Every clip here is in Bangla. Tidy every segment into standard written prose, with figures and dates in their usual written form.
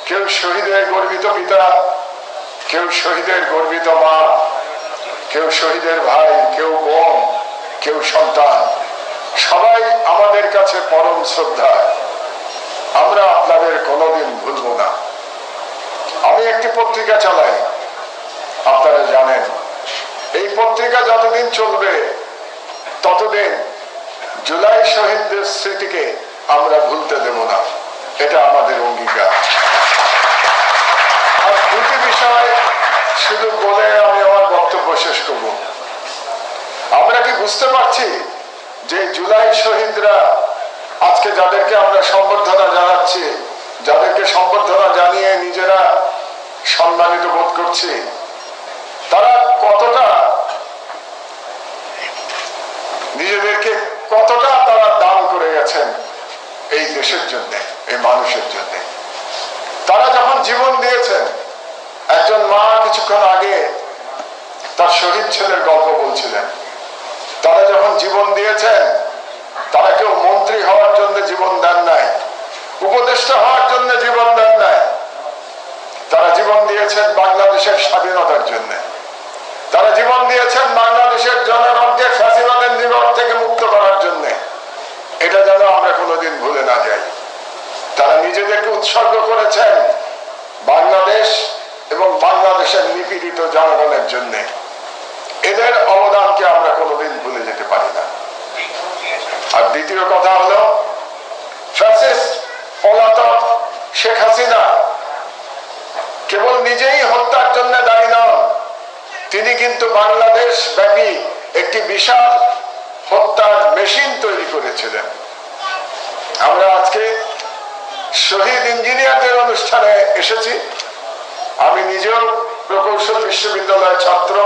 কেউ শহীদের গর্বিত পিতা, কেউ শহীদের গর্বিত মা, কেউ শহীদের ভাই, কেউ বোন, কেউ সন্তান, সবাই আমাদের কাছে পরম শ্রদ্ধা। আমরা আপনাদের কোনোদিন ভুলব না। আমি একটি পত্রিকা চালাই, আপনারা জানেন। এই পত্রিকা যতদিন চলবে ততদিন জুলাই শহীদদের স্মৃতিকে আমরা ভুলতে দেব না, এটা আমাদের অঙ্গীকার। আর দুটি বিষয় শুধু বলে আমি আমার বক্তব্য শেষ করব। আমরা কি বুঝতে পারছি যে জুলাই শহীদরা আজকে যাদেরকে আমরা সম্বর্ধনা জানাচ্ছি, যাদেরকে সম্বর্ধনা জানিয়ে নিজেরা সম্মানিত বোধ করছি, তারা কতটা নিজেদেরকে কতটা তারা দান করে গেছেন এই দেশের জন্য, এই মানুষের জন্য। তারা যখন জীবন দিয়েছেন, একজন মা কিছুক্ষণ আগে তার শহীদ ছেলের গল্প বলছিলেন। তারা যখন জীবন দিয়েছেন, তারা কেউ মন্ত্রী হওয়ার জন্য জীবন দেন নাই, উপদেষ্টা হওয়ার জন্য জীবন দেন নাই। তারা জীবন দিয়েছেন বাংলাদেশের স্বাধীনতার জন্য। তারা জীবন দিয়েছেন বাংলাদেশের জনগণকে ফ্যাসিবাদের নিকট থেকে মুক্ত করার জন্য। এটা যেন আমরা কোনোদিন ভুলে না যাই। তারা নিজেদেরকে উৎসর্গ করেছেন বাংলাদেশ এবং বাংলাদেশের নিপীড়িত জনগণের জন্য। এদের অবদানকে আমরা কোনোদিন ভুলে যেতে পারি না। আর দ্বিতীয় কথা হলো, ফ্যাসিস্ট পলাতক শেখ হাসিনা কেবল নিজেই হত্যার জন্য দায়ী নন, তিনি কিন্তু বাংলাদেশ ব্যাপী একটি বিশাল হত্যার মেশিন তৈরি করেছিলেন। আমরা আজকে শহীদ ইঞ্জিনিয়ারদের অনুষ্ঠানে এসেছি। আমি নিজেও প্রকৌশল বিশ্ববিদ্যালয়ের ছাত্র।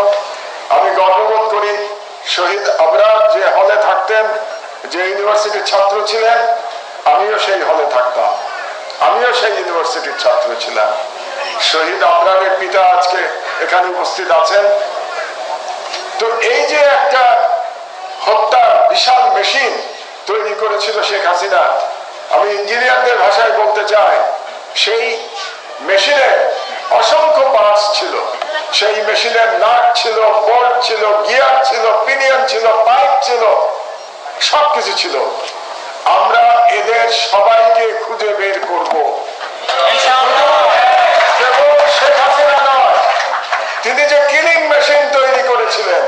আমি গর্ববোধ করি শহীদ আবরার যে হলে থাকতেন, যে ইউনিভার্সিটির ছাত্র ছিলেন, আমিও সেই হলে থাকতাম, আমিও সেই ইউনিভার্সিটির ছাত্র ছিলাম। শহীদ আবরারের পিতা আজকে এখানে উপস্থিত আছেন। তো এই যে একটা হত্যার বিশাল মেশিন তৈরি করেছিল শেখ হাসিনা, আমি ইঞ্জিনিয়ারদের ভাষায় বলতে চাই, সেই মেশিনে অসংখ্য পার্টস ছিল। সেই মেশিনের নাট ছিল, বোল্ট ছিল, গিয়ার ছিল, পিনিয়ন ছিল, পাইপ ছিল, সবকিছু ছিল। আমরা এদের সবাইকে খুঁজে বের করব। কেবল শেখ হাসিনা নয়, তিনি যে কিলিং মেশিন তৈরি করেছিলেন,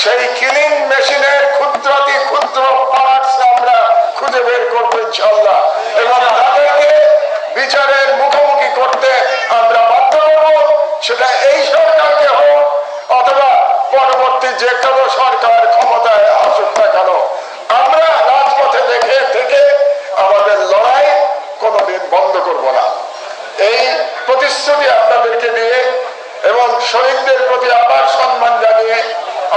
সেই কিলিং মেশিনের ক্ষুদ্রাতি ক্ষুদ্র পার্টস আমরা খুঁজে বের করবো ইনশাআল্লাহ, এবং তাদেরকে বিচারের মুখোমুখি করতে আমরা বাধ্য করব। সেটা এই সরকারকে হোক অথবা পরবর্তী যে কোনো সরকার ক্ষমতায় আসুক না কেন, আমরা রাজপথে দেখে থেকে আমাদের লড়াই কোনোদিন বন্ধ করব না। এই প্রতিশ্রুতি আপনাদেরকে দিয়ে এবং শহীদদের প্রতি আবার সম্মান জানিয়ে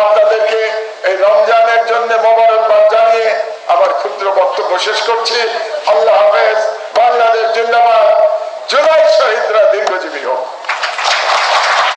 আপনাদেরকে এই রমজানের জন্য মোবারকবাদ জানিয়ে আমার ক্ষুদ্র বক্তব্য শেষ করছি।